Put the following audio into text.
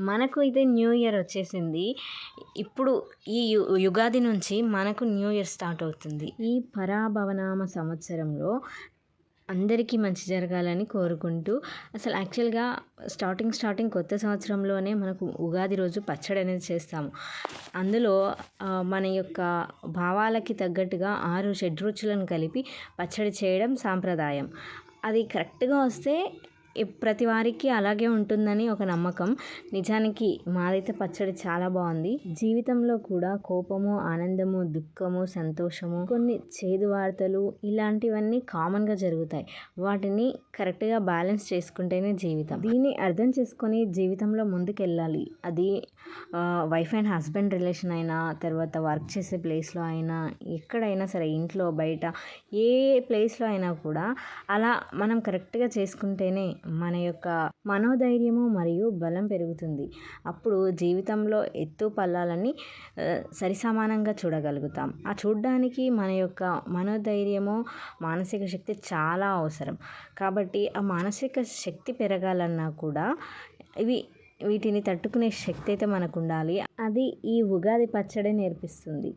మనకు అయితే new year వచ్చేసింది. ఇప్పుడు ఈ యుగాది నుంచి మనకు న్యూ ఇయర్ స్టార్ట్ అవుతుంది. ఈ పరాభవనామ సంవత్సరంలో అందరికీ మంచి జరగాలని కోరుకుంటూ, అసలు యాక్చువల్గా స్టార్టింగ్ కొత్త సంవత్సరంలోనే మనకు ఉగాది రోజు పచ్చడి అనేది చేస్తాము. అందులో మన యొక్క భావాలకి తగ్గట్టుగా 6 షడ్రుచులను కలిపి పచ్చడి చేయడం సాంప్రదాయం. అది కరెక్ట్గా వస్తే ప్రతి వారికి అలాగే ఉంటుందని ఒక నమ్మకం. నిజానికి మాదైతే పచ్చడి చాలా బాగుంది. జీవితంలో కూడా కోపము, ఆనందము, దుఃఖము, సంతోషము, కొన్ని చేదు వార్తలు ఇలాంటివన్నీ కామన్గా జరుగుతాయి. వాటిని కరెక్ట్గా బ్యాలెన్స్ చేసుకుంటేనే జీవితం. దీన్ని అర్థం చేసుకొని జీవితంలో ముందుకెళ్ళాలి. అది వైఫ్ అండ్ హస్బెండ్ రిలేషన్ అయినా, తర్వాత వర్క్ చేసే ప్లేస్లో అయినా, ఎక్కడైనా సరే, ఇంట్లో బయట ఏ ప్లేస్లో అయినా కూడా అలా మనం కరెక్ట్గా చేసుకుంటేనే మన యొక్క మనోధైర్యము మరియు బలం పెరుగుతుంది. అప్పుడు జీవితంలో ఎత్తు పల్లాలని సరిసమానంగా చూడగలుగుతాం. ఆ చూడడానికి మన యొక్క మనోధైర్యము, మానసిక శక్తి చాలా అవసరం. కాబట్టి ఆ మానసిక శక్తి పెరగాలన్నా కూడా వీటిని తట్టుకునే శక్తి అయితే మనకు ఉండాలి. అది ఈ ఉగాది పచ్చడి నేర్పిస్తుంది.